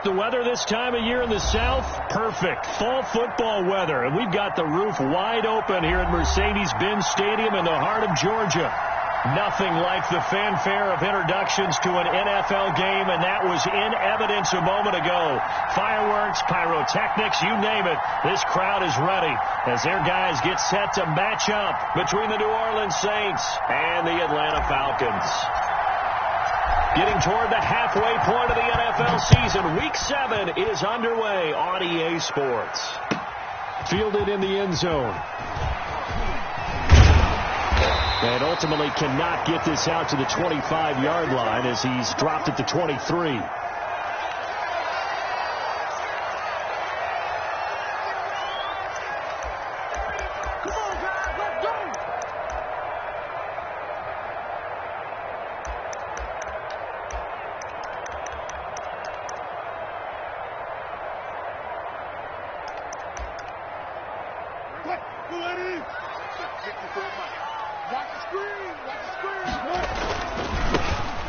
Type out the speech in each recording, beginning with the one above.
The weather this time of year in the South, perfect. Fall football weather. And we've got the roof wide open here at Mercedes-Benz Stadium in the heart of Georgia. Nothing like the fanfare of introductions to an NFL game, and that was in evidence a moment ago. Fireworks, pyrotechnics, you name it. This crowd is ready as their guys get set to match up between the New Orleans Saints and the Atlanta Falcons. Getting toward the halfway point of the NFL season, Week 7 is underway on EA Sports. Fielded in the end zone. And ultimately cannot get this out to the 25-yard line as he's dropped at the 23.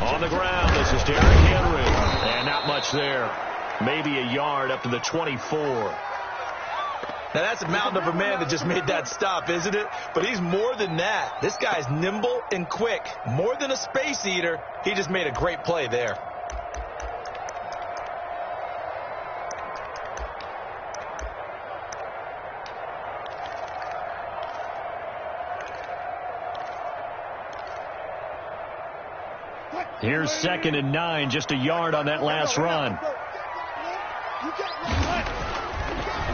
On the ground, this is Derrick Henry. And not much there. Maybe a yard up to the 24. Now, that's a mountain of a man that just made that stop, isn't it? But he's more than that. This guy's nimble and quick. More than a space eater. He just made a great play there. Here's 2nd and 9, just a yard on that last run.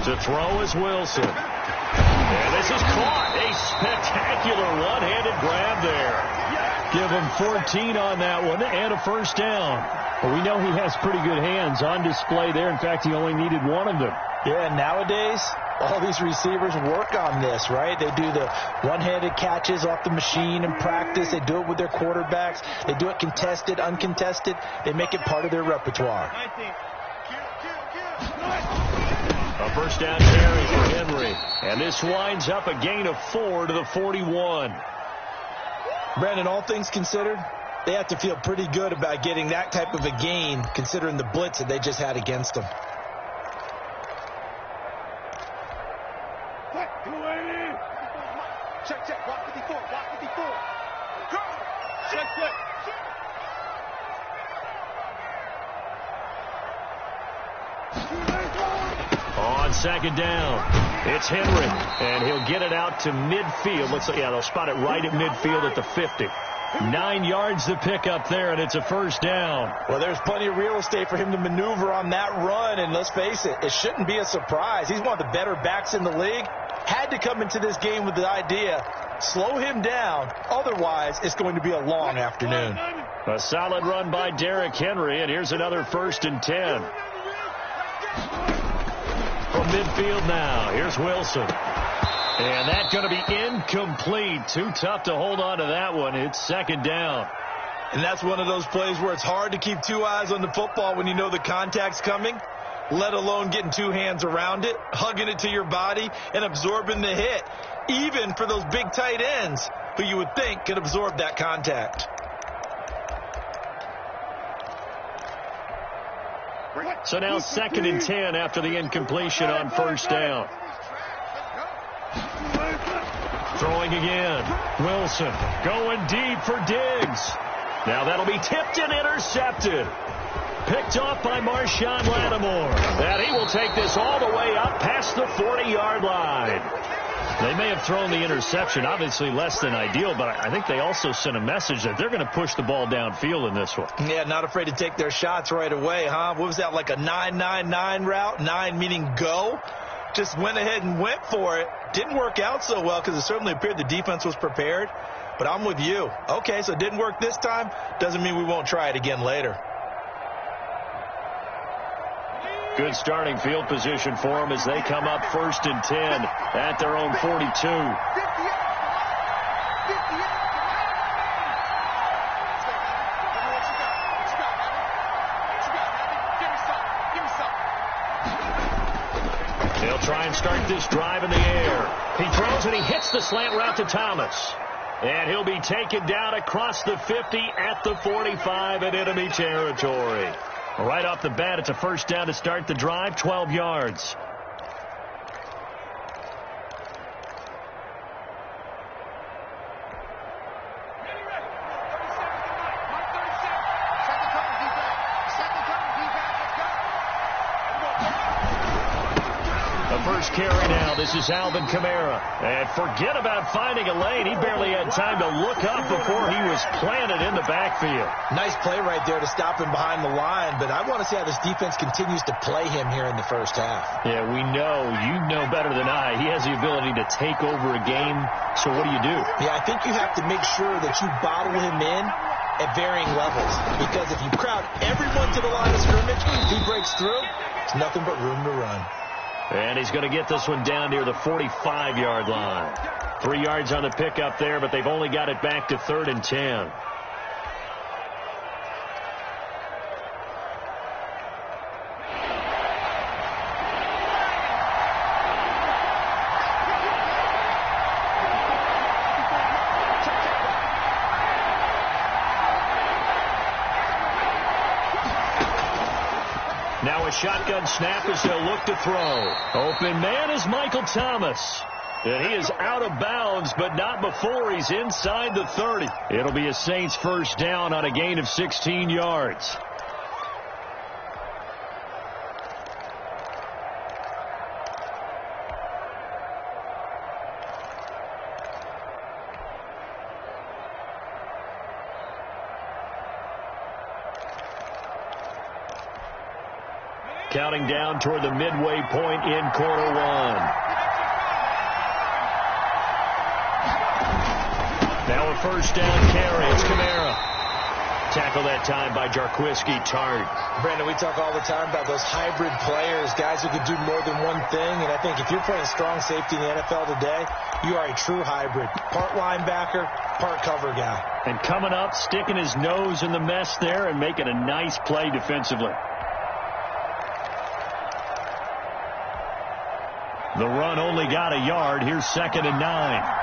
To throw is Wilson. And this is caught. A spectacular one-handed grab there. Give him 14 on that one and a first down. Well, we know he has pretty good hands on display there. In fact, he only needed one of them. Yeah, nowadays, all these receivers work on this, right? They do the one-handed catches off the machine in practice. They do it with their quarterbacks. They do it contested, uncontested. They make it part of their repertoire. A first down carry for Henry. And this winds up a gain of 4 to the 41. Brandon, all things considered, they have to feel pretty good about getting that type of a gain considering the blitz that they just had against them. Check, block 54, block 54. Go! Check. On 2nd down, it's Henry, and he'll get it out to midfield. Looks like, yeah, they'll spot it right at midfield at the 50. 9 yards to pick up there, and it's a first down. Well, there's plenty of real estate for him to maneuver on that run, and let's face it, it shouldn't be a surprise. He's one of the better backs in the league. Had to come into this game with the idea, slow him down, otherwise it's going to be a long afternoon. A solid run by Derrick Henry, and here's another 1st and 10. From midfield now, here's Wilson. And that's going to be incomplete. Too tough to hold on to that one. It's 2nd down. And that's one of those plays where it's hard to keep 2 eyes on the football when you know the contact's coming, let alone getting 2 hands around it, hugging it to your body, and absorbing the hit, even for those big tight ends who you would think could absorb that contact. So now 2nd and 10 after the incompletion on 1st down. Throwing again. Wilson going deep for Diggs. Now that'll be tipped and intercepted. Picked off by Marshawn Lattimore. And he will take this all the way up past the 40-yard line. They may have thrown the interception, obviously less than ideal, but I think they also sent a message that they're going to push the ball downfield in this one. Yeah, not afraid to take their shots right away, huh? What was that, like a 9-9-9 route? 9 meaning go? Just went ahead and went for it. Didn't work out so well because it certainly appeared the defense was prepared. But I'm with you. Okay, so it didn't work this time. Doesn't mean we won't try it again later. Good starting field position for them as they come up 1st and 10 at their own 42. They'll try and start this drive in the air. He throws and he hits the slant route to Thomas. And he'll be taken down across the 50 at the 45 in enemy territory. Right off the bat, it's a first down to start the drive, 12 yards. First carry now. This is Alvin Kamara. And forget about finding a lane. He barely had time to look up before he was planted in the backfield. Nice play right there to stop him behind the line, but I want to see how this defense continues to play him here in the first half. Yeah, we know. You know better than I. He has the ability to take over a game, so what do you do? Yeah, I think you have to make sure that you bottle him in at varying levels, because if you crowd everyone to the line of scrimmage, if he breaks through, it's nothing but room to run. And he's going to get this one down near the 45-yard line. 3 yards on the pickup there, but they've only got it back to 3rd and 10. Now a shotgun snap as they'll look to throw. Open man is Michael Thomas. And he is out of bounds, but not before he's inside the 30. It'll be a Saints first down on a gain of 16 yards. Counting down toward the midway point in quarter one. Now a first down carry. It's Kamara. Tackle that time by Jarquiski Tart. Brandon, we talk all the time about those hybrid players, guys who can do more than one thing. And I think if you're playing strong safety in the NFL today, you are a true hybrid. Part linebacker, part cover guy. And coming up, sticking his nose in the mess there and making a nice play defensively. The run only got a yard. Here's 2nd and 9.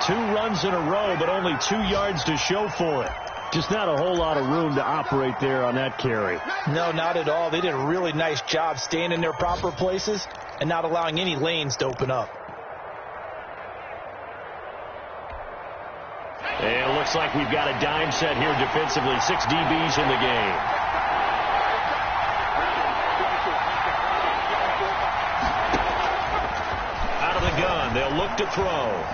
Two runs in a row, but only 2 yards to show for it. Just not a whole lot of room to operate there on that carry. No, not at all. They did a really nice job staying in their proper places and not allowing any lanes to open up. And it looks like we've got a dime set here defensively. 6 DBs in the game. Out of the gun. They'll look to throw.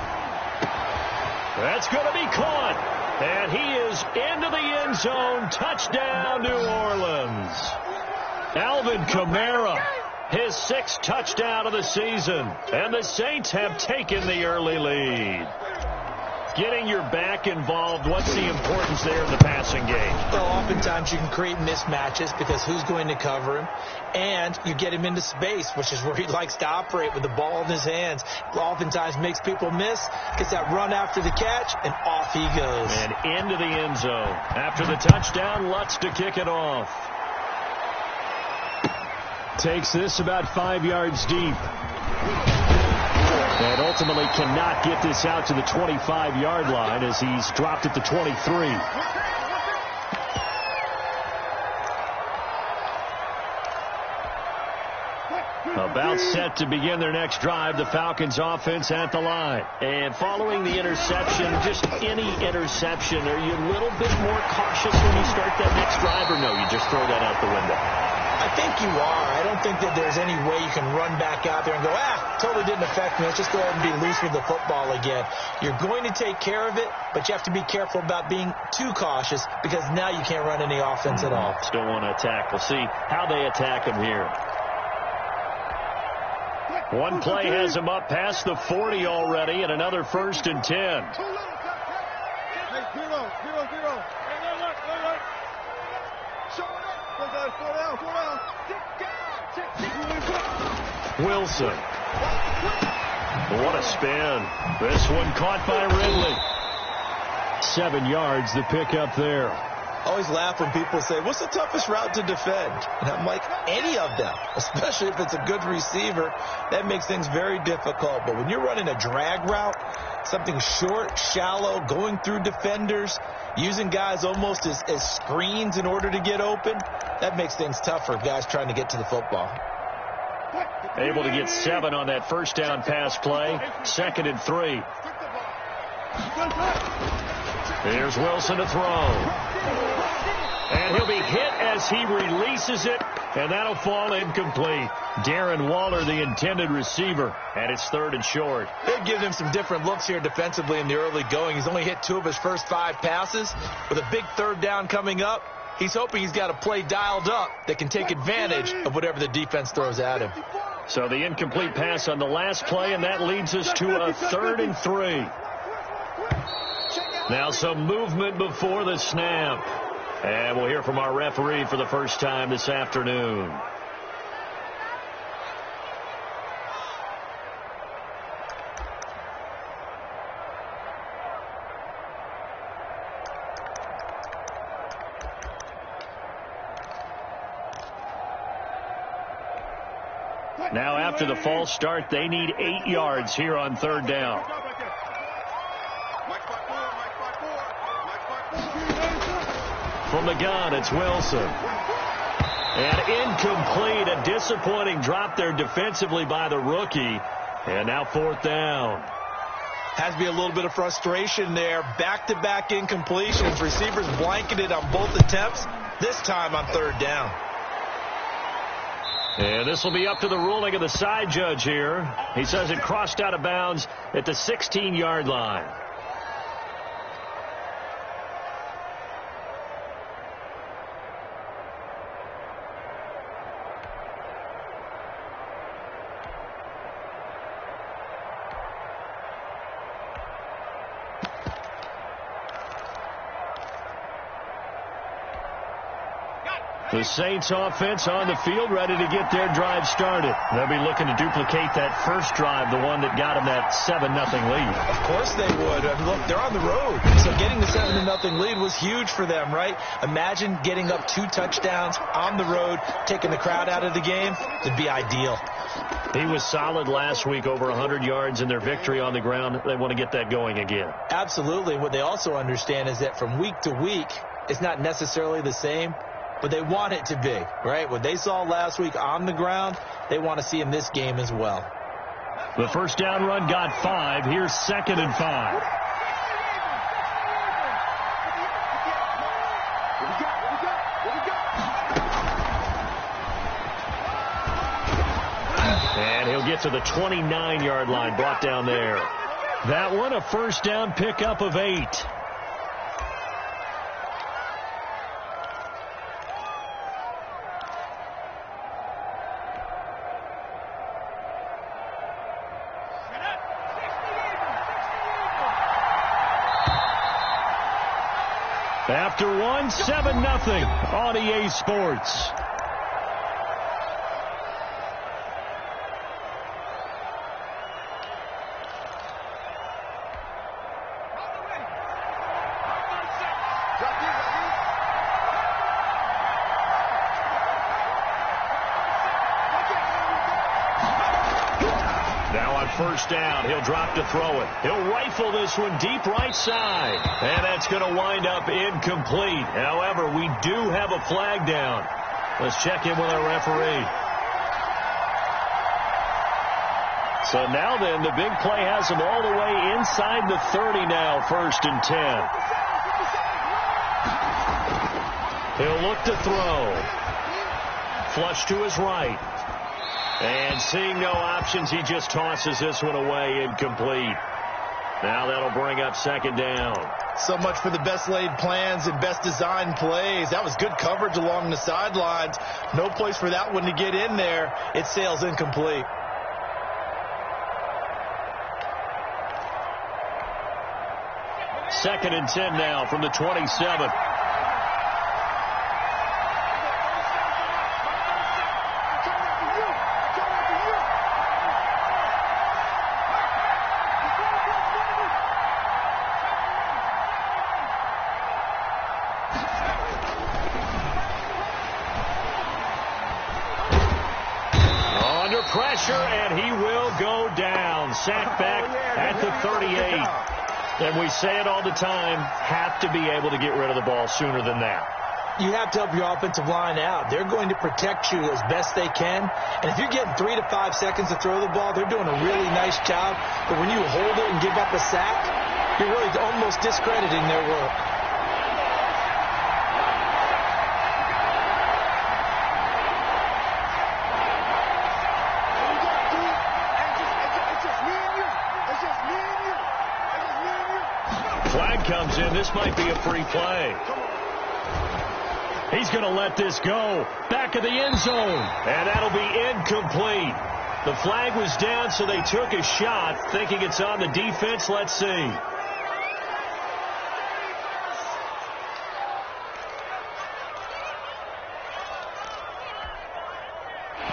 That's going to be caught. And he is into the end zone. Touchdown, New Orleans. Alvin Kamara, his 6th touchdown of the season. And the Saints have taken the early lead. Getting your back involved, what's the importance there in the passing game? Well, oftentimes you can create mismatches because who's going to cover him? And you get him into space, which is where he likes to operate with the ball in his hands. Oftentimes makes people miss, gets that run after the catch, and off he goes. And into the end zone. After the touchdown, Lutz to kick it off. Takes this about 5 yards deep. And ultimately cannot get this out to the 25-yard line as he's dropped at the 23. About set to begin their next drive, the Falcons offense at the line. And following the interception, just any interception, are you a little bit more cautious when you start that next drive, or no, you just throw that out the window? I think you are. I don't think that there's any way you can run back out there and go, totally didn't affect me. Let's just go ahead and be loose with the football again. You're going to take care of it, but you have to be careful about being too cautious because now you can't run any offense at all. Still want to attack. We'll see how they attack him here. One play has him up past the 40 already, and another 1st and 10. Wilson. What a spin. This one caught by Ridley. 7 yards, the pickup there. Always laugh when people say, what's the toughest route to defend? And I'm like, any of them, especially if it's a good receiver. That makes things very difficult. But when you're running a drag route, something short, shallow, going through defenders, using guys almost as screens in order to get open, that makes things tough for guys trying to get to the football. Able to get 7 on that first down pass play. 2nd and 3. Here's Wilson to throw. And he'll be hit as he releases it, and that'll fall incomplete. Darren Waller, the intended receiver, and it's 3rd and short. They've given him some different looks here defensively in the early going. He's only hit 2 of his first 5 passes. With a big 3rd down coming up, he's hoping he's got a play dialed up that can take advantage of whatever the defense throws at him. So the incomplete pass on the last play, and that leads us to a 3rd and 3. Now some movement before the snap. And we'll hear from our referee for the first time this afternoon. Now after the false start, they need 8 yards here on 3rd down. From the gun, it's Wilson. And incomplete. A disappointing drop there defensively by the rookie. And now 4th down. Has to be a little bit of frustration there. Back-to-back incompletions. Receivers blanketed on both attempts. This time on 3rd down. And this will be up to the ruling of the side judge here. He says it crossed out of bounds at the 16-yard line. The Saints offense on the field, ready to get their drive started. They'll be looking to duplicate that first drive, the one that got them that 7-0 lead. Of course they would. I mean, look, they're on the road. So getting the 7-0 lead was huge for them, right? Imagine getting up 2 touchdowns on the road, taking the crowd out of the game. It'd be ideal. He was solid last week, over 100 yards in their victory on the ground. They want to get that going again. Absolutely. What they also understand is that from week to week, it's not necessarily the same, but they want it to be, right? What they saw last week on the ground, they want to see in this game as well. The first down run got 5. Here's 2nd and 5. And he'll get to the 29-yard line, brought down there. That one, a first down pickup of 8. After 1, 7-0 on EA Sports. First down. He'll drop to throw it. He'll rifle this one deep right side. And that's going to wind up incomplete. However, we do have a flag down. Let's check in with our referee. So now then, the big play has him all the way inside the 30 now, 1st and 10. He'll look to throw. Flush to his right. And seeing no options, he just tosses this one away, incomplete. Now that'll bring up 2nd down. So much for the best laid plans and best designed plays. That was good coverage along the sidelines. No place for that one to get in there. It sails incomplete. Second and 10 now from the 27. pressure, and he will go down. Sacked back at the 38. And we say it all the time, have to be able to get rid of the ball sooner than that. You have to help your offensive line out. They're going to protect you as best they can. And if you're getting 3 to 5 seconds to throw the ball, they're doing a really nice job. But when you hold it and give up a sack, you're really almost discrediting their work. Flag comes in. This might be a free play. He's going to let this go. Back of the end zone. And that'll be incomplete. The flag was down, so they took a shot, thinking it's on the defense. Let's see.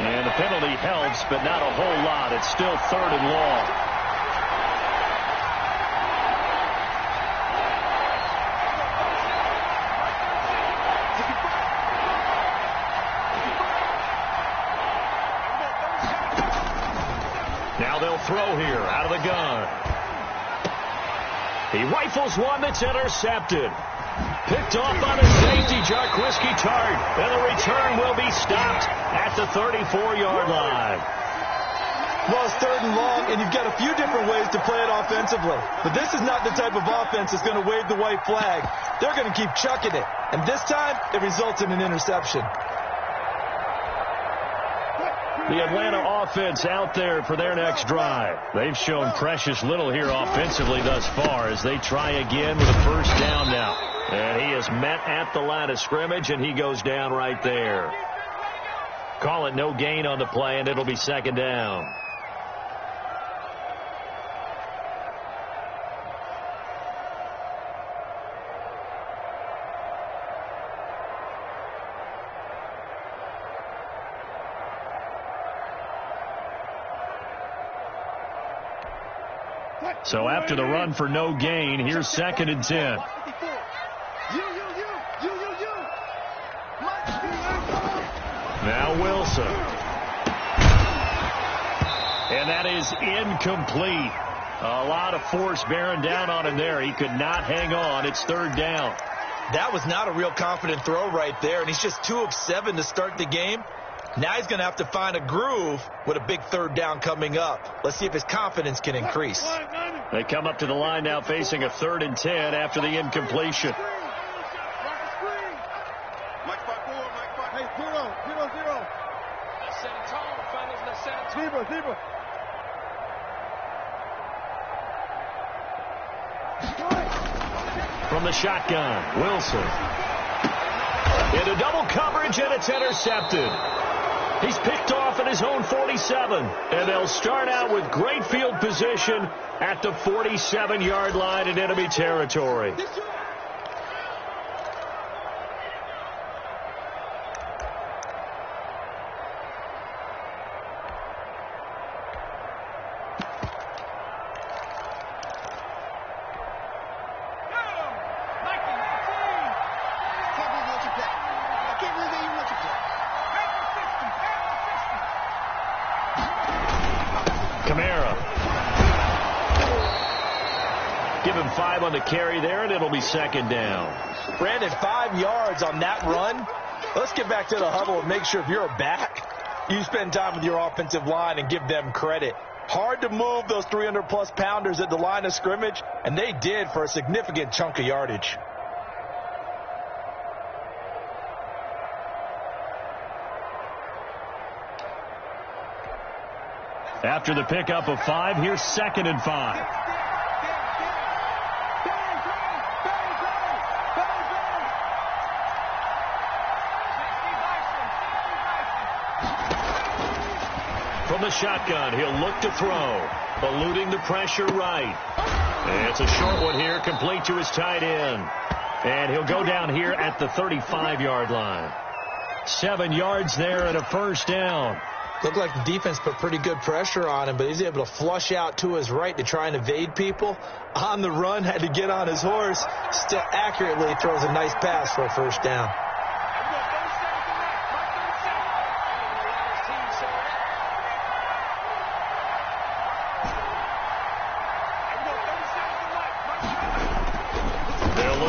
And the penalty helps, but not a whole lot. It's still 3rd and long. Now they'll throw here out of the gun. He rifles one that's intercepted. Picked off on a safety, Jarquiski Tart. And the return will be stopped at the 34-yard line. Well, it's 3rd and long, and you've got a few different ways to play it offensively. But this is not the type of offense that's going to wave the white flag. They're going to keep chucking it. And this time, it results in an interception. The Atlanta offense out there for their next drive. They've shown precious little here offensively thus far as they try again with a 1st down now. And he is met at the line of scrimmage, and he goes down right there. Call it no gain on the play, and it'll be 2nd down. So after the run for no gain, here's 2nd and 10. Now Wilson. And that is incomplete. A lot of force bearing down on him there. He could not hang on. It's 3rd down. That was not a real confident throw right there, and he's just 2 of 7 to start the game. Now he's going to have to find a groove with a big 3rd down coming up. Let's see if his confidence can increase. They come up to the line now facing a 3rd and 10 after the incompletion. From the shotgun, Wilson. Into double coverage, and it's intercepted. He's picked off at his own 47, and they'll start out with great field position at the 47-yard line in enemy territory. On the carry there, and it'll be 2nd down. Brandon, 5 yards on that run. Let's get back to the huddle and make sure if you're a back, you spend time with your offensive line and give them credit. Hard to move those 300-plus pounders at the line of scrimmage, and they did for a significant chunk of yardage. After the pickup of 5, here's 2nd and 5. From the shotgun, he'll look to throw. Eluding the pressure right. And it's a short one here, complete to his tight end. And he'll go down here at the 35-yard line. 7 yards there and a 1st down. Looked like the defense put pretty good pressure on him, but he's able to flush out to his right to try and evade people. On the run, had to get on his horse. Still accurately throws a nice pass for a 1st down.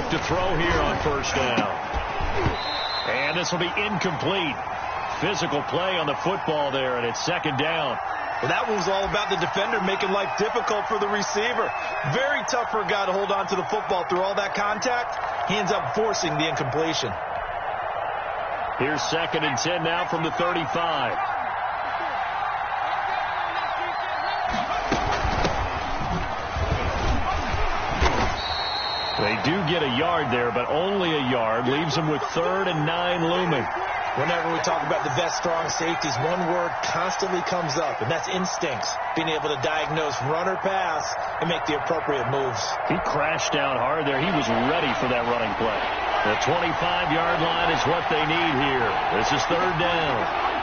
look to throw here on first down. And this will be incomplete. Physical play on the football there, and it's second down. Well, that one was all about the defender making life difficult for the receiver. Very tough for a guy to hold on to the football through all that contact. He ends up forcing the incompletion. Here's 2nd and 10 now from the 35. They do get a yard there, but only a yard. Leaves them with 3rd and 9 looming. Whenever we talk about the best strong safeties, one word constantly comes up, and that's instincts. Being able to diagnose run or pass and make the appropriate moves. He crashed down hard there. He was ready for that running play. The 25-yard line is what they need here. This is 3rd down.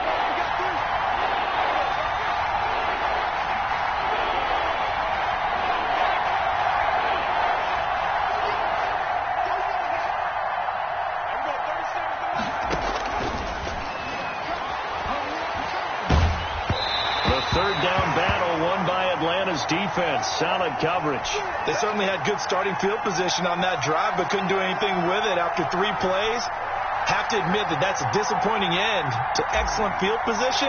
Defense, solid coverage. They certainly had good starting field position on that drive, but couldn't do anything with it after 3 plays. Have to admit that that's a disappointing end to excellent field position.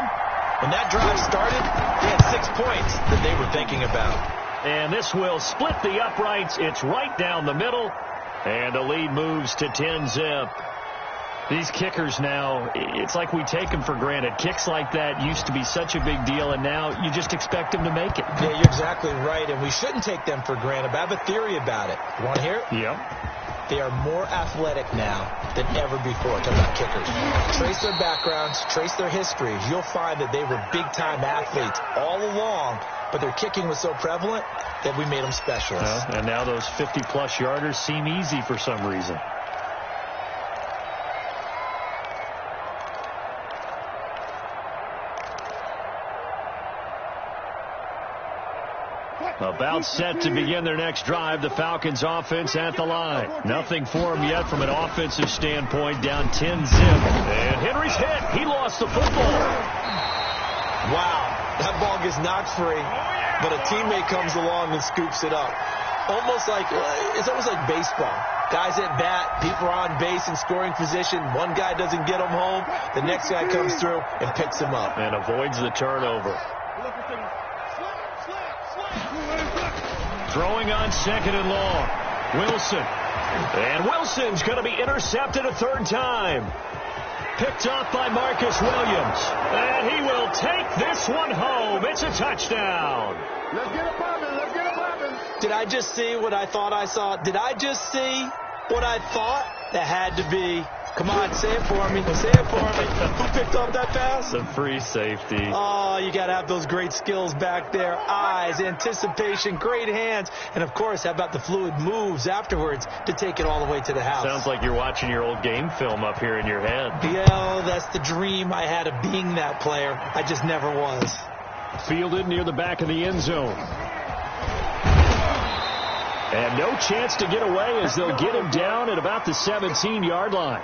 When that drive started, they had 6 points that they were thinking about. And this will split the uprights. It's right down the middle, and the lead moves to 10-zip. These kickers now, it's like we take them for granted. Kicks like that used to be such a big deal, and now you just expect them to make it. Yeah, you're exactly right, and we shouldn't take them for granted. But I have a theory about it. You want to hear it? Yep. They are more athletic now than ever before. Talking about kickers. Trace their backgrounds, trace their histories. You'll find that they were big-time athletes all along, but their kicking was so prevalent that we made them specialists. And now those 50-plus yarders seem easy for some reason. About set to begin their next drive. The Falcons offense at the line. Nothing for them yet from an offensive standpoint. Down 10-zip. And Henry's hit. He lost the football. Wow. That ball gets knocked free, but a teammate comes along and scoops it up. It's almost like baseball. Guys at bat, people are on base in scoring position. One guy doesn't get them home. The next guy comes through and picks him up. And avoids the turnover. Throwing on 2nd and long. Wilson. And Wilson's going to be intercepted a 3rd time. Picked off by Marcus Williams. And he will take this one home. It's a touchdown. Let's get it poppin'. Let's get it poppin'. Did I just see what I thought I saw? Did I just see what I thought? That had to be. Come on, say it for me. Say it for me. Who picked up that pass? The free safety. Oh, you got to have those great skills back there. Eyes, anticipation, great hands. And, of course, how about the fluid moves afterwards to take it all the way to the house? Sounds like you're watching your old game film up here in your head. Yeah, that's the dream I had of being that player. I just never was. Fielded near the back of the end zone. And no chance to get away as they'll get him down at about the 17-yard line.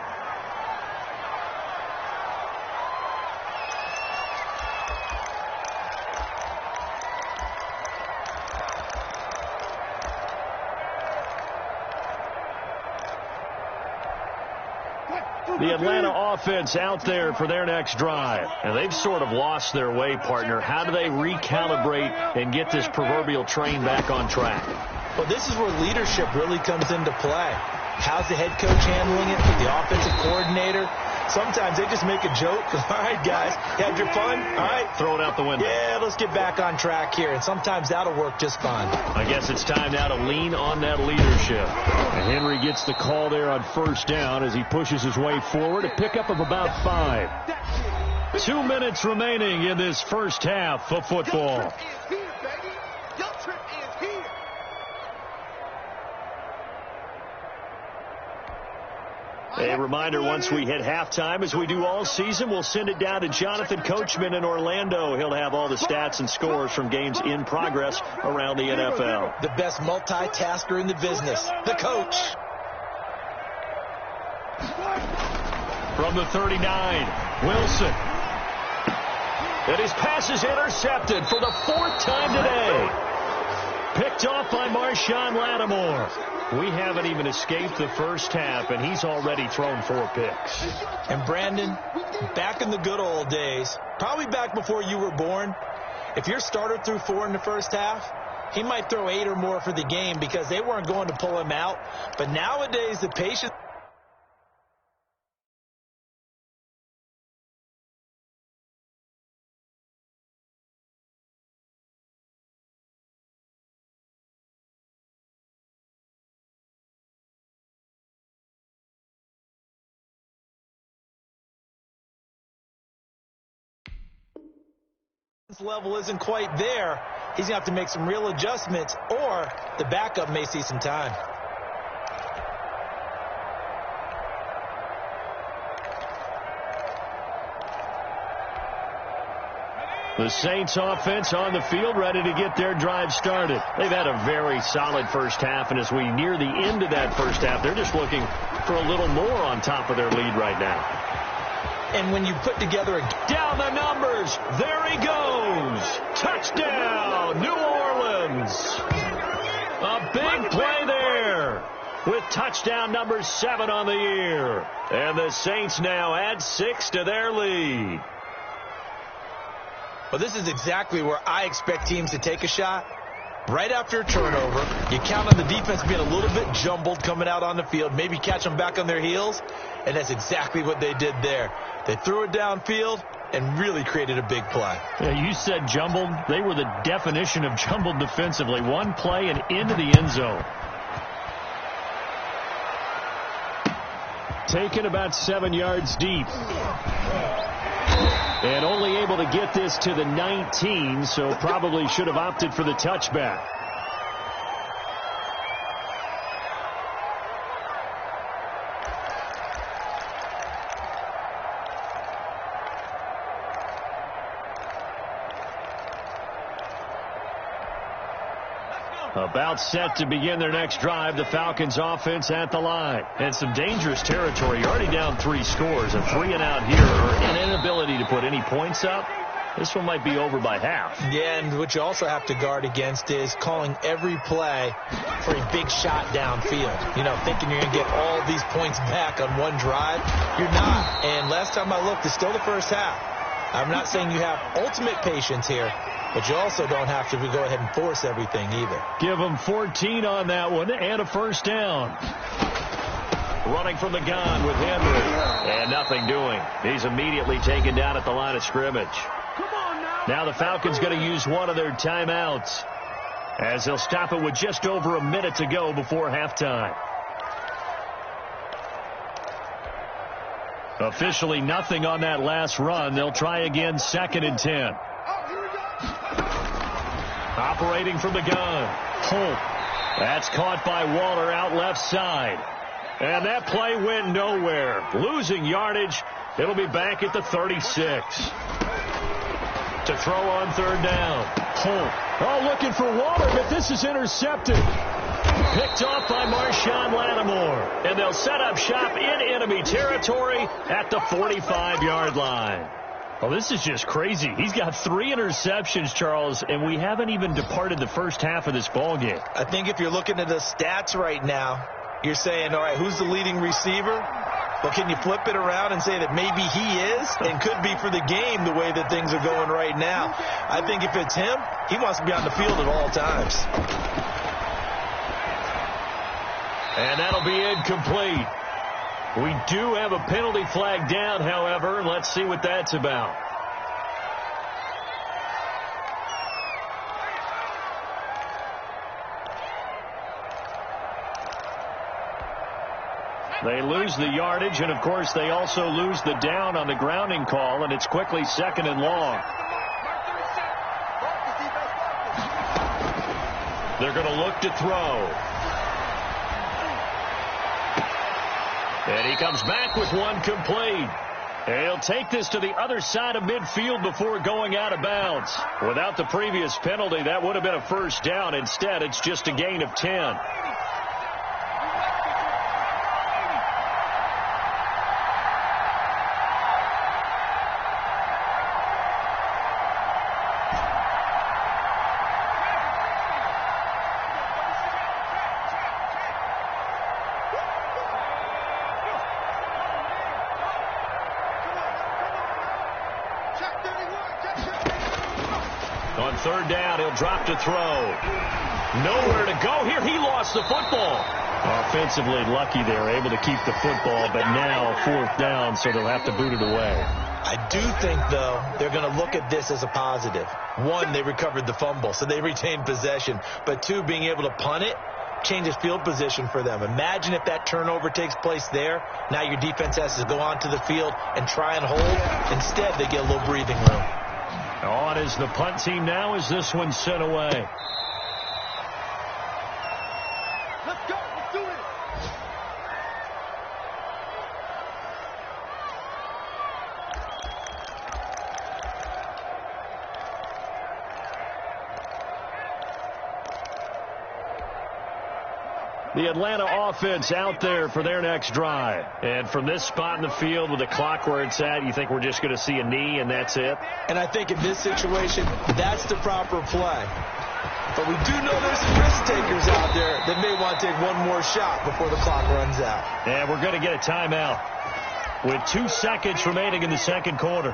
The Atlanta offense out there for their next drive. And they've sort of lost their way, partner. How do they recalibrate and get this proverbial train back on track? Well, this is where leadership really comes into play. How's the head coach handling it? The offensive coordinator? Sometimes they just make a joke. All right, guys, you had your fun? All right. Throw it out the window. Yeah, let's get back on track here. And sometimes that'll work just fine. I guess it's time now to lean on that leadership. And Henry gets the call there on 1st down as he pushes his way forward. A pickup of about 5. 2 minutes remaining in this first half of football. A reminder, once we hit halftime, as we do all season, we'll send it down to Jonathan Coachman in Orlando. He'll have all the stats and scores from games in progress around the NFL. The best multitasker in the business, the coach. From the 39, Wilson. And his pass is intercepted for the 4th time today. Picked off by Marshawn Lattimore. We haven't even escaped the first half, and he's already thrown 4 picks. And Brandon, back in the good old days, probably back before you were born, if your starter threw 4 in the first half, he might throw 8 or more for the game because they weren't going to pull him out. But nowadays, the patience level isn't quite there. He's going to have to make some real adjustments, or the backup may see some time. The Saints offense on the field, ready to get their drive started. They've had a very solid first half, and as we near the end of that first half, they're just looking for a little more on top of their lead right now. And when you put together a... Down the numbers. There he goes. Touchdown, New Orleans. A big play there with touchdown number 7 on the year. And the Saints now add 6 to their lead. Well, this is exactly where I expect teams to take a shot. Right after a turnover, you count on the defense being a little bit jumbled coming out on the field, maybe catch them back on their heels, and that's exactly what they did there. They threw it downfield and really created a big play. Yeah, you said jumbled. They were the definition of jumbled defensively. One play and into the end zone. Taken about 7 yards deep. And only able to get this to the 19, so probably should have opted for the touchback. About set to begin their next drive. The Falcons offense at the line. And some dangerous territory. You're already down 3 scores. A 3 and out here, or an inability to put any points up. This one might be over by half. Yeah, and what you also have to guard against is calling every play for a big shot downfield. You know, thinking you're going to get all these points back on one drive. You're not. And last time I looked, it's still the first half. I'm not saying you have ultimate patience here, but you also don't have to go ahead and force everything either. Give them 14 on that one and a first down. Running from the gun with Henry. And nothing doing. He's immediately taken down at the line of scrimmage. Now the Falcons going to use one of their timeouts, as they'll stop it with just over a minute to go before halftime. Officially nothing on that last run. They'll try again, 2nd and 10. Operating from the gun. Holt. That's caught by Waller out left side. And that play went nowhere. Losing yardage. It'll be back at the 36. To throw on 3rd down. Holt. Oh, looking for Waller, but this is intercepted. Picked off by Marshawn Lattimore. And they'll set up shop in enemy territory at the 45-yard line. Well, this is just crazy. He's got 3 interceptions, Charles, and we haven't even departed the first half of this ball game. I think if you're looking at the stats right now, you're saying, all right, who's the leading receiver? Well, can you flip it around and say that maybe he is and could be for the game the way that things are going right now? I think if it's him, he wants to be on the field at all times. And that'll be incomplete. We do have a penalty flag down, however. Let's see what that's about. They lose the yardage, and, of course, they also lose the down on the grounding call, and it's quickly 2nd and long. They're going to look to throw. And he comes back with one complete. And he'll take this to the other side of midfield before going out of bounds. Without the previous penalty, that would have been a first down. Instead, it's just a gain of 10. On third down, he'll drop to throw. Nowhere to go here. He lost the football. Offensively lucky they're able to keep the football, but now fourth down, so they'll have to boot it away. I do think, though, they're going to look at this as a positive. One, they recovered the fumble, so they retained possession. But two, being able to punt it changes field position for them. Imagine if that turnover takes place there. Now your defense has to go onto the field and try and hold. Instead, they get a little breathing room. On is the punt team now as this one's sent away. Let's go. Let's do it. The Atlanta offense out there for their next drive. And from this spot in the field with the clock where it's at, you think we're just going to see a knee and that's it? And I think in this situation, that's the proper play. But we do know there's some risk takers out there that may want to take one more shot before the clock runs out. And we're going to get a timeout with 2 seconds remaining in the second quarter.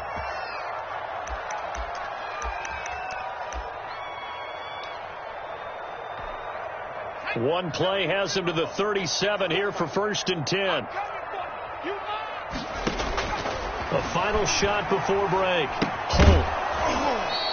One play has him to the 37 here for 1st and 10. A final shot before break. Holt.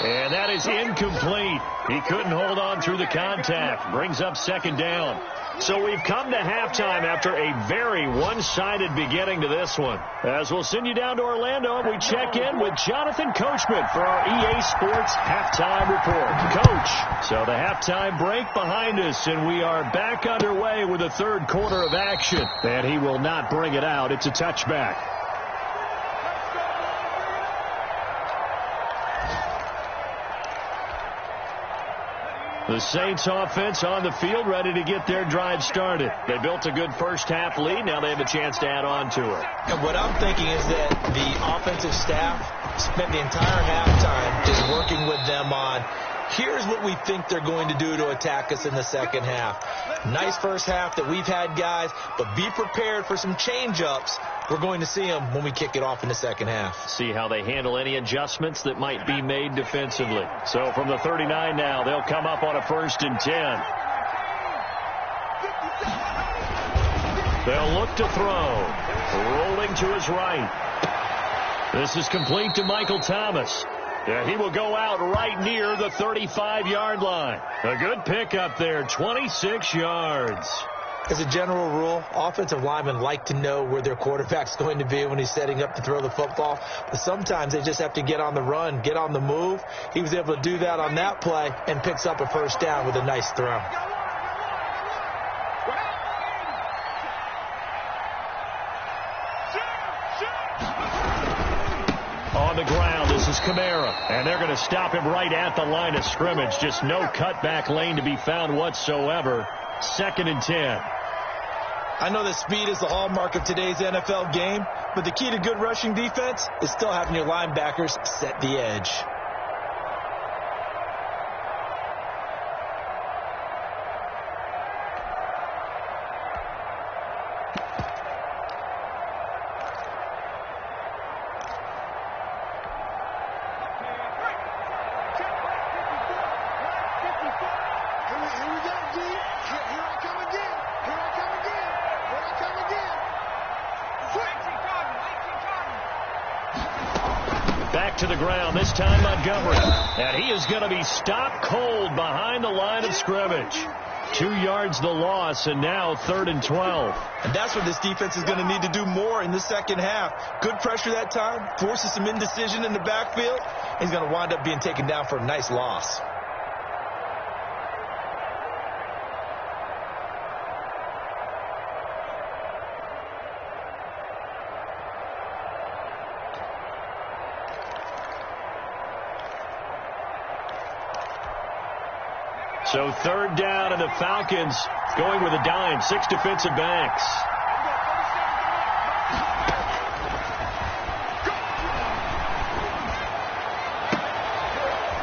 And that is incomplete. He couldn't hold on through the contact. Brings up 2nd down. So we've come to halftime after a very one-sided beginning to this one. As we'll send you down to Orlando, we check in with Jonathan Coachman for our EA Sports Halftime Report. Coach, so the halftime break behind us, and we are back underway with the third quarter of action. And he will not bring it out. It's a touchback. The Saints offense on the field, ready to get their drive started. They built a good first-half lead. Now they have a chance to add on to it. And what I'm thinking is that the offensive staff spent the entire halftime just working with them on, here's what we think they're going to do to attack us in the second half. Nice first half that we've had, guys, but be prepared for some change-ups. We're going to see them when we kick it off in the second half. See how they handle any adjustments that might be made defensively. So from the 39 now, they'll come up on a 1st and 10. They'll look to throw. Rolling to his right. This is complete to Michael Thomas. Yeah, he will go out right near the 35-yard line. A good pickup there, 26 yards. As a general rule, offensive linemen like to know where their quarterback's going to be when he's setting up to throw the football. But sometimes they just have to get on the run, get on the move. He was able to do that on that play and picks up a 1st down with a nice throw. On the ground, this is Kamara. And they're going to stop him right at the line of scrimmage. Just no cutback lane to be found whatsoever. 2nd and 10. I know that speed is the hallmark of today's NFL game, but the key to good rushing defense is still having your linebackers set the edge. To the ground, this time Montgomery. And he is going to be stopped cold behind the line of scrimmage. 2 yards the loss, and now 3rd and 12. And that's what this defense is going to need to do more in the second half. Good pressure that time, forces some indecision in the backfield. He's going to wind up being taken down for a nice loss. So 3rd down, and the Falcons going with a dime. 6 defensive backs.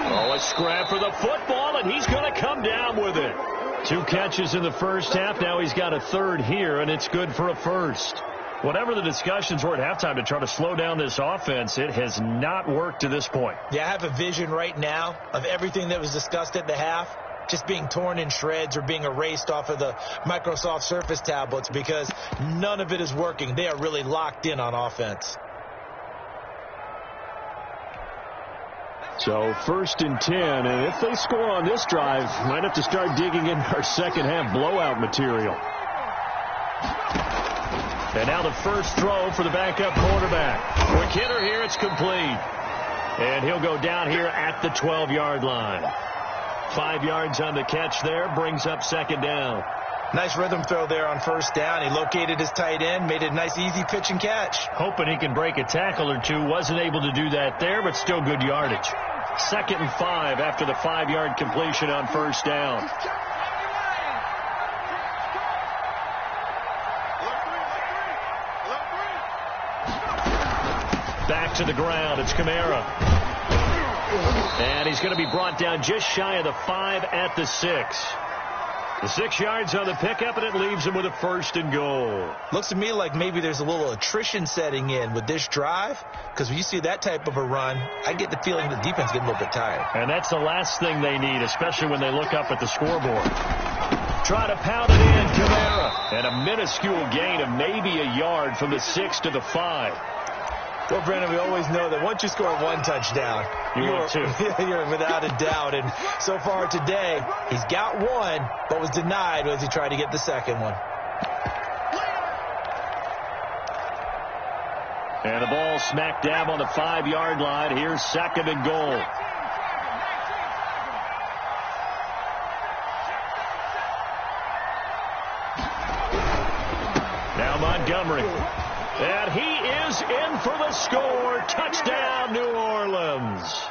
Oh, a scrap for the football, and he's going to come down with it. 2 catches in the first half. Now he's got a 3rd here, and it's good for a 1st. Whatever the discussions were at halftime to try to slow down this offense, it has not worked to this point. Yeah, I have a vision right now of everything that was discussed at the half just being torn in shreds or being erased off of the Microsoft Surface tablets because none of it is working. They are really locked in on offense. So 1st and 10, and if they score on this drive, might have to start digging in our second half blowout material. And now the first throw for the backup quarterback. Quick hitter here, it's complete. And he'll go down here at the 12-yard line. 5 yards on the catch there, brings up second down. Nice rhythm throw there on first down. He located his tight end, made it a nice easy pitch and catch. Hoping he can break a tackle or two. Wasn't able to do that there, but still good yardage. 2nd and 5 after the 5-yard completion on first down. Back to the ground. It's Kamara. And he's going to be brought down just shy of the 5 at the 6. The 6 yards on the pickup, and it leaves him with a 1st and goal. Looks to me like maybe there's a little attrition setting in with this drive, because when you see that type of a run, I get the feeling the defense getting a little bit tired. And that's the last thing they need, especially when they look up at the scoreboard. Try to pound it in, Kamara. And a minuscule gain of maybe a yard from the 6 to the 5. Well, Brandon, we always know that once you score one touchdown, you're without a doubt. And so far today, he's got one, but was denied as he tried to get the second one. And the ball smack dab on the 5-yard line. Here's 2nd and goal. Now Montgomery. And he is in for the score. Touchdown, New Orleans.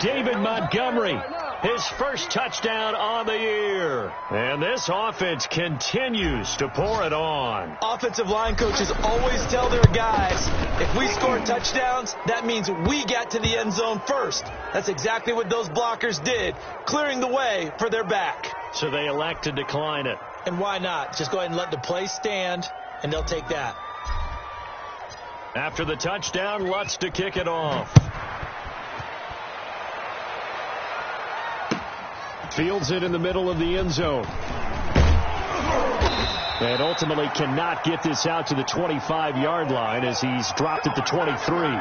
David Montgomery, his first touchdown on the year. And this offense continues to pour it on. Offensive line coaches always tell their guys, if we score touchdowns, that means we got to the end zone first. That's exactly what those blockers did, clearing the way for their back. So they elect to decline it. And why not? Just go ahead and let the play stand, and they'll take that. After the touchdown, Lutz to kick it off. Fields it in the middle of the end zone. And ultimately cannot get this out to the 25-yard line as he's dropped at the 23.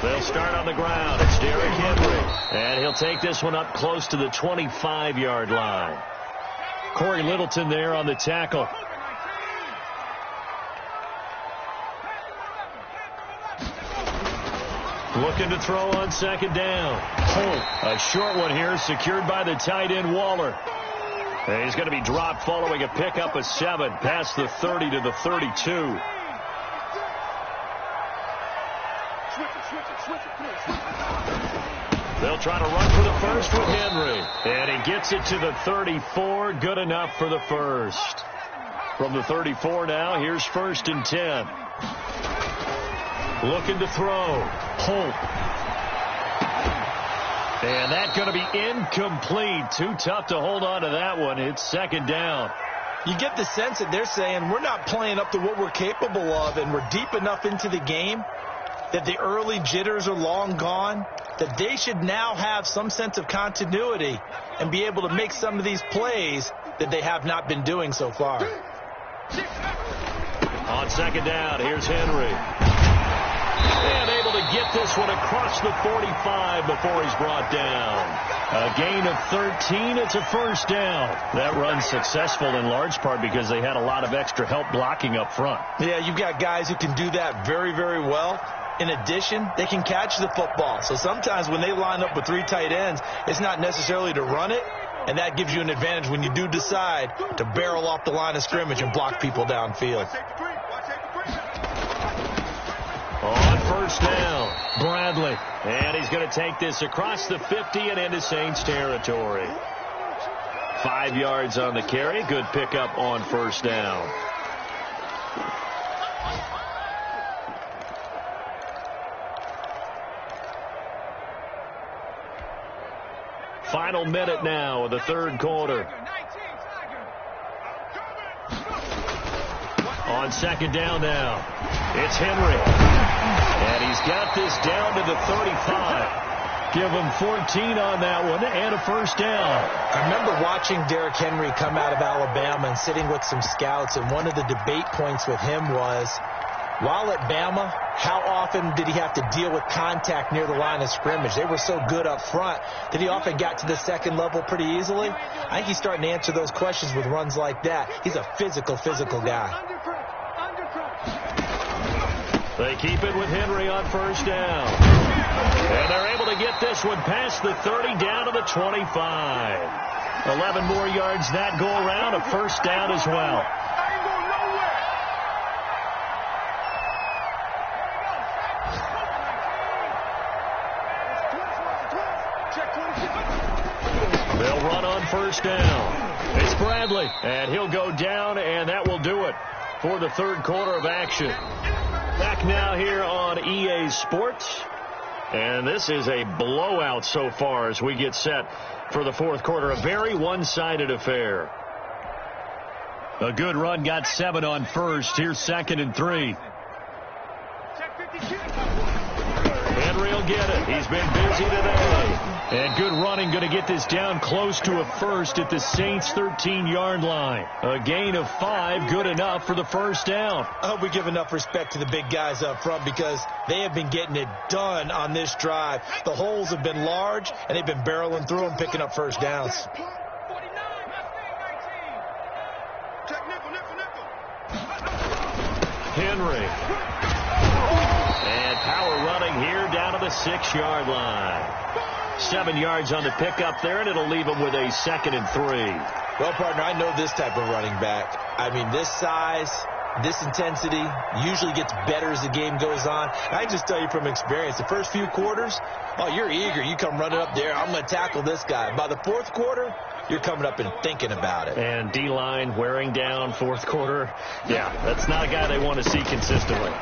They'll start on the ground. It's Derrick Henry. And he'll take this one up close to the 25-yard line. Corey Littleton there on the tackle. Looking to throw on second down. A short one here secured by the tight end Waller. And he's going to be dropped following a pickup of 7 past the 30 to the 32. They'll try to run for the first with Henry. And he gets it to the 34. Good enough for the first. From the 34 now, here's 1st and 10. Looking to throw. Holt. And that's going to be incomplete. Too tough to hold on to that one. It's 2nd down. You get the sense that they're saying we're not playing up to what we're capable of, and we're deep enough into the game that the early jitters are long gone, that they should now have some sense of continuity and be able to make some of these plays that they have not been doing so far. On 2nd down, here's Henry. And able to get this one across the 45 before he's brought down. A gain of 13. It's a 1st down. That run's successful in large part because they had a lot of extra help blocking up front. Yeah, you've got guys who can do that very, very well. In addition, they can catch the football. So sometimes when they line up with 3 tight ends, it's not necessarily to run it, and that gives you an advantage when you do decide to barrel off the line of scrimmage and block people downfield. On 1st down, Bradley. And he's going to take this across the 50 and into Saints territory. 5 yards on the carry. Good pickup on 1st down. Final minute now of the third quarter. On second down now, it's Henry. And he's got this down to the 35. Give him 14 on that one and a first down. I remember watching Derrick Henry come out of Alabama and sitting with some scouts, and one of the debate points with him was, while at Bama, how often did he have to deal with contact near the line of scrimmage? They were so good up front that he often got to the second level pretty easily. I think he's starting to answer those questions with runs like that. He's a physical guy. They keep it with Henry on first down. And they're able to get this one past the 30 down to the 25. 11 more yards that go around, a first down as well. They'll run on first down. It's Bradley, and he'll go down, and that will do it for the third quarter of action. Back now here on EA Sports, and this is a blowout so far as we get set for the fourth quarter. A very one-sided affair. A good run, got 7 on first. Here's second and 3. Henry will get it. He's been busy today. And good running, going to get this down close to a first at the Saints' 13-yard line. A gain of 5, good enough for the first down. I hope we give enough respect to the big guys up front because they have been getting it done on this drive. The holes have been large, and they've been barreling through them, picking up first downs. Henry. And power running here down to the 6-yard line. 7 yards on the pickup there, and it'll leave him with a second and 3. Well, partner, I know this type of running back. I mean, this size, this intensity usually gets better as the game goes on. I can just tell you from experience, the first few quarters, oh, you're eager. You come running up there. I'm going to tackle this guy. By the fourth quarter, you're coming up and thinking about it. And D-line wearing down fourth quarter. Yeah, that's not a guy they want to see consistently.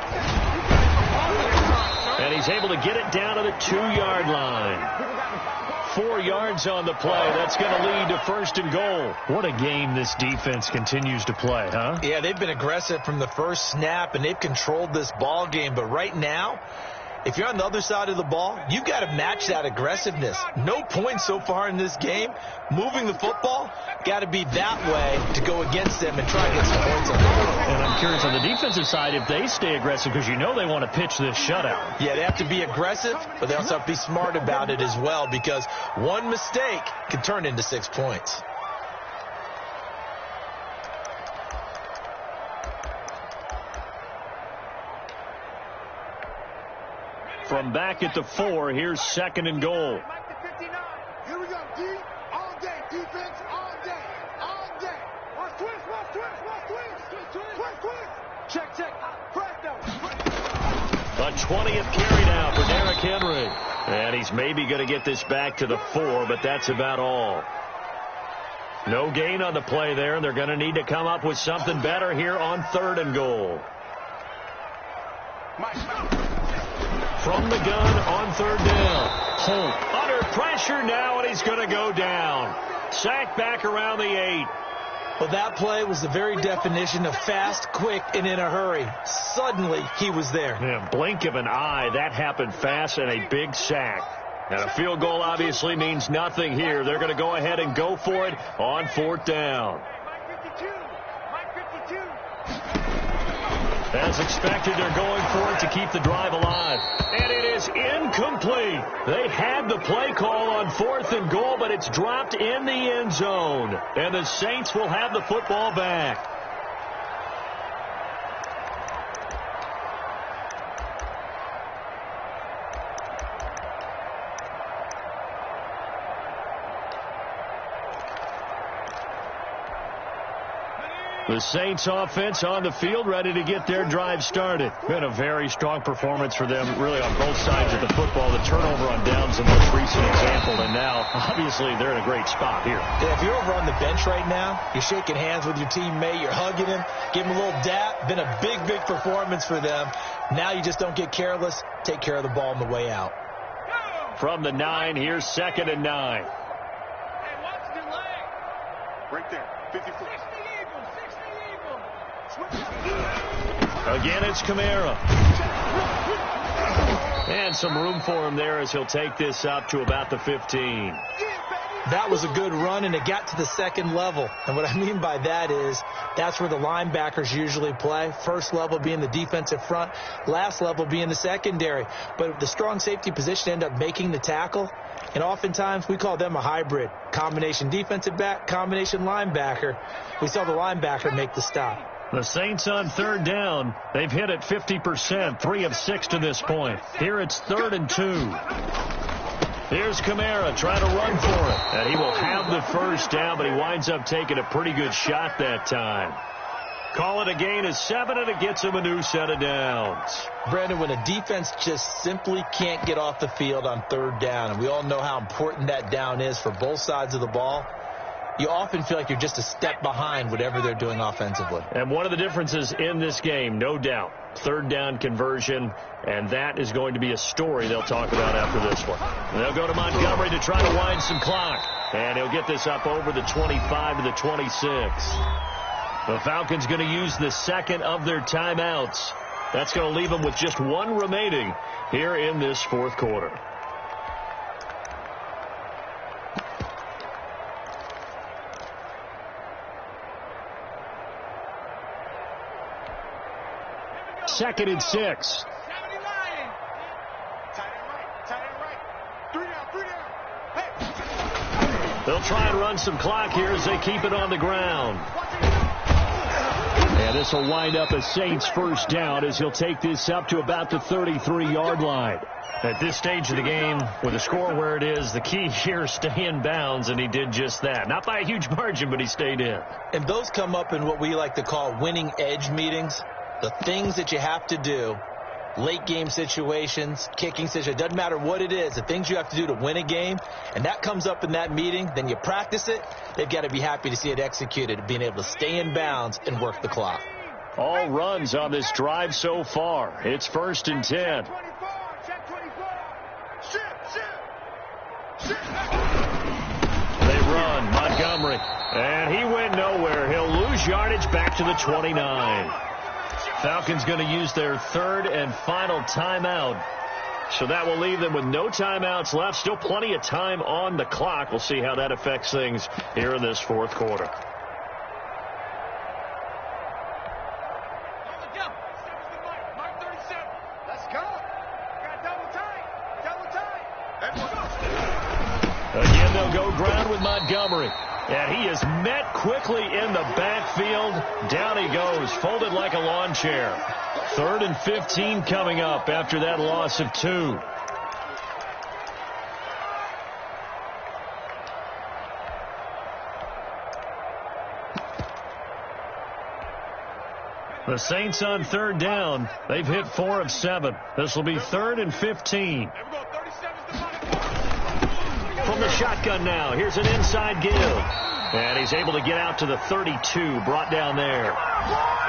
And he's able to get it down to the 2-yard line. 4 yards on the play. That's going to lead to first and goal. What a game this defense continues to play, huh? Yeah, they've been aggressive from the first snap, and they've controlled this ball game. But right now, if you're on the other side of the ball, you've got to match that aggressiveness. No points so far in this game. Moving the football, got to be that way to go against them and try and get some points on the board. And I'm curious on the defensive side if they stay aggressive because you know they want to pitch this shutout. Yeah, they have to be aggressive, but they also have to be smart about it as well because one mistake can turn into 6 points. From back at the 4, here's second and goal. Here we go, D. All day. Defense all day. All day. Watch twist. Check. A 20th carry now for Derrick Henry. And he's maybe going to get this back to the 4, but that's about all. No gain on the play there, and they're going to need to come up with something better here on third and goal. From the gun on third down. Holt under pressure now, and he's going to go down. Sacked back around the 8. Well, that play was the very definition of fast, quick, and in a hurry. Suddenly, he was there. Yeah, blink of an eye, that happened fast, and a big sack. And a field goal obviously means nothing here. They're going to go ahead and go for it on fourth down. As expected, they're going for it to keep the drive alive. And it is incomplete. They had the play call on fourth and goal, but it's dropped in the end zone. And the Saints will have the football back. The Saints offense on the field, ready to get their drive started. Been a very strong performance for them, really on both sides of the football. The turnover on downs, the most recent example, and now, obviously, they're in a great spot here. Yeah, if you're over on the bench right now, you're shaking hands with your teammate, you're hugging him, giving him a little dap. Been a big, big performance for them. Now you just don't get careless. Take care of the ball on the way out. From the 9, here's 2nd and 9. Right there. 54. Again, it's Kamara. And some room for him there as he'll take this up to about the 15. That was a good run, and it got to the second level. And what I mean by that is that's where the linebackers usually play. First level being the defensive front, last level being the secondary. But the strong safety position ended up making the tackle. And oftentimes we call them a hybrid. Combination defensive back, combination linebacker. We saw the linebacker make the stop. The Saints on 3rd down. They've hit it 50%, 3 of 6 to this point. Here it's 3rd and 2. Here's Kamara trying to run for it. And he will have the first down, but he winds up taking a pretty good shot that time. Call it a gain of 7, and it gets him a new set of downs. Brandon, when a defense just simply can't get off the field on 3rd down, and we all know how important that down is for both sides of the ball, you often feel like you're just a step behind whatever they're doing offensively. And one of the differences in this game, no doubt, 3rd down conversion, and that is going to be a story they'll talk about after this one. They'll go to Montgomery to try to wind some clock, and he'll get this up over the 25 to the 26. The Falcons going to use the 2nd of their timeouts. That's going to leave them with just 1 remaining here in this 4th quarter. Second and 6. They'll try and run some clock here as they keep it on the ground. And this will wind up a Saints first down as he'll take this up to about the 33-yard line. At this stage of the game, with the score where it is, the key here is stay in bounds, and he did just that. Not by a huge margin, but he stayed in. And those come up in what we like to call winning edge meetings. The things that you have to do, late game situations, kicking situations, doesn't matter what it is, the things you have to do to win a game, and that comes up in that meeting, then you practice it, they've got to be happy to see it executed, being able to stay in bounds and work the clock. All runs on this drive so far. It's 1st and 10. They run, Montgomery, and he went nowhere. He'll lose yardage back to the 29. Falcons going to use their 3rd and final timeout. So that will leave them with no timeouts left. Still plenty of time on the clock. We'll see how that affects things here in this 4th quarter. Again, they'll go ground with Montgomery. And he is met quickly in the backfield. Down he goes, folded like a lawn chair. 3rd and 15 coming up after that loss of 2. The Saints on 3rd down. They've hit 4 of 7. This will be 3rd and 15. From the shotgun now, here's an inside give. And he's able to get out to the 32, brought down there.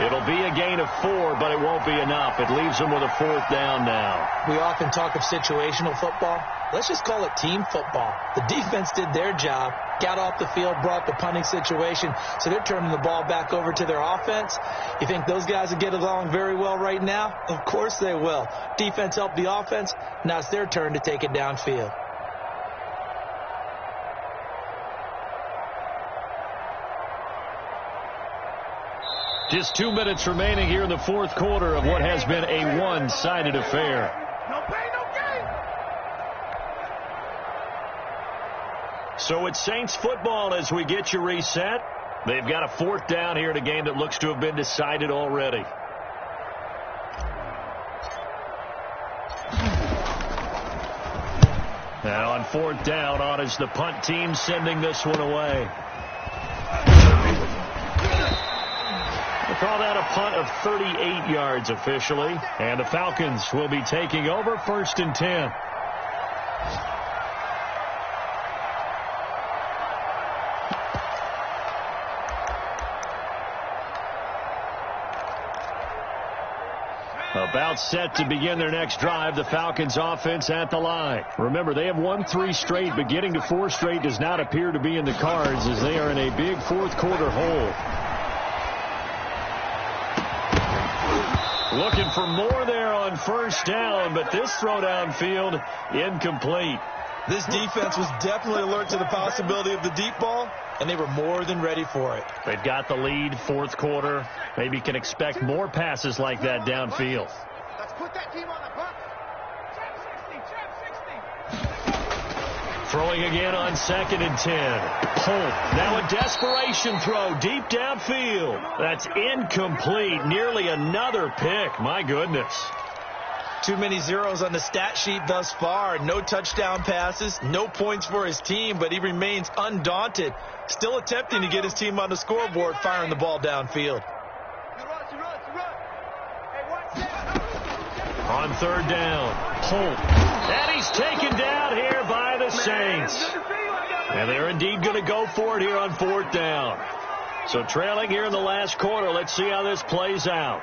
It'll be a gain of 4, but it won't be enough. It leaves him with a 4th down now. We often talk of situational football. Let's just call it team football. The defense did their job, got off the field, brought the punting situation, so they're turning the ball back over to their offense. You think those guys will get along very well right now? Of course they will. Defense helped the offense. Now it's their turn to take it downfield. Just 2 minutes remaining here in the 4th quarter of what has been a one-sided affair. No pain, no gain. So it's Saints football as we get you reset. They've got a 4th down here in a game that looks to have been decided already. Now on 4th down, on is the punt team sending this one away. call that a punt of 38 yards officially. And the Falcons will be taking over 1st and 10. About set to begin their next drive, the Falcons offense at the line. Remember, they have won 3 straight, but getting to 4 straight does not appear to be in the cards as they are in a big 4th quarter hole. Looking for more there on 1st down, but this throw downfield incomplete. This defense was definitely alert to the possibility of the deep ball, and they were more than ready for it. They've got the lead, 4th quarter. Maybe can expect more passes like that downfield. Let's put that team on the bus. Throwing again on 2nd and 10. Holt, now a desperation throw deep downfield. That's incomplete. Nearly another pick. My goodness. Too many zeros on the stat sheet thus far. No touchdown passes, no points for his team, but he remains undaunted. Still attempting to get his team on the scoreboard, firing the ball downfield. On 3rd down, Holt. And he's taken down here by the Saints. And they're indeed going to go for it here on 4th down. So trailing here in the last quarter. Let's see how this plays out.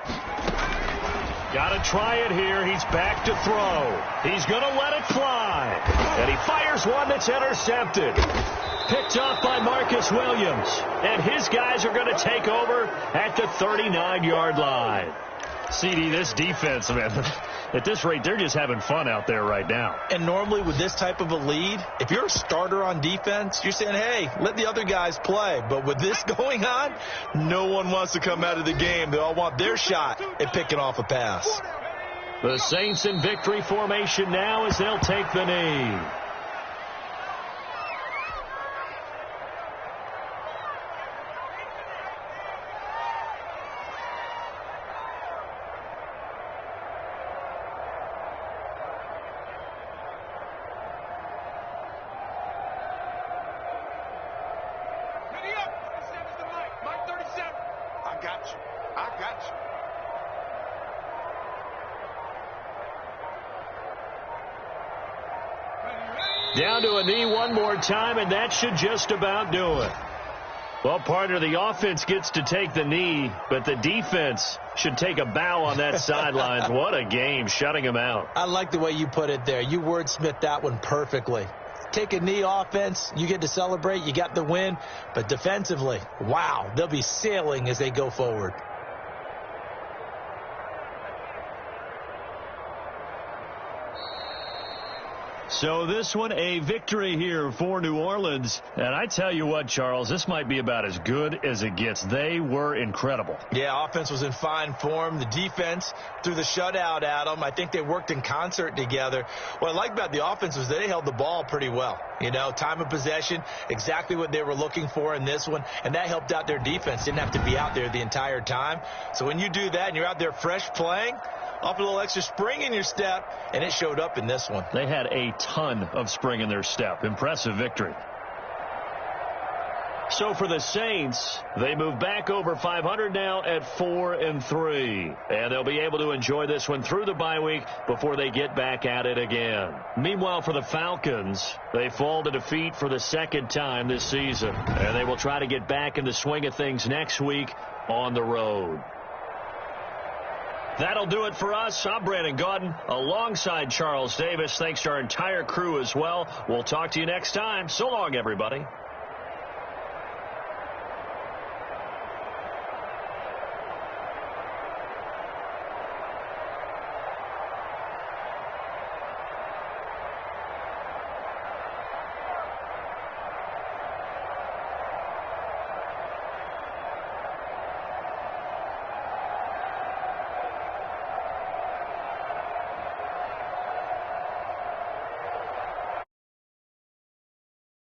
Got to try it here. He's back to throw. He's going to let it fly. And he fires one that's intercepted. Picked off by Marcus Williams. And his guys are going to take over at the 39-yard line. CD, this defense, man, at this rate, they're just having fun out there right now. And normally with this type of a lead, if you're a starter on defense, you're saying, hey, let the other guys play. But with this going on, no one wants to come out of the game. They all want their shot at picking off a pass. The Saints in victory formation now as they'll take the knee. Down to a knee one more time, and that should just about do it. Well, partner, the offense gets to take the knee, but the defense should take a bow on that sideline. What a game, shutting him out. I like the way you put it there. You wordsmithed that one perfectly. Take a knee offense, you get to celebrate, you got the win. But defensively, wow, they'll be sailing as they go forward. So this one, a victory here for New Orleans. And I tell you what, Charles, this might be about as good as it gets. They were incredible. Yeah, offense was in fine form. The defense threw the shutout at them. I think they worked in concert together. What I like about the offense was they held the ball pretty well. You know, time of possession, exactly what they were looking for in this one. And that helped out their defense. Didn't have to be out there the entire time. So when you do that and you're out there fresh playing, off a little extra spring in your step, and it showed up in this one. They had a ton of spring in their step. Impressive victory. So for the Saints, they move back over 500 now at 4-3. And they'll be able to enjoy this one through the bye week before they get back at it again. Meanwhile, for the Falcons, they fall to defeat for the 2nd time this season. And they will try to get back in the swing of things next week on the road. That'll do it for us. I'm Brandon Gaudin alongside Charles Davis. Thanks to our entire crew as well. We'll talk to you next time. So long, everybody.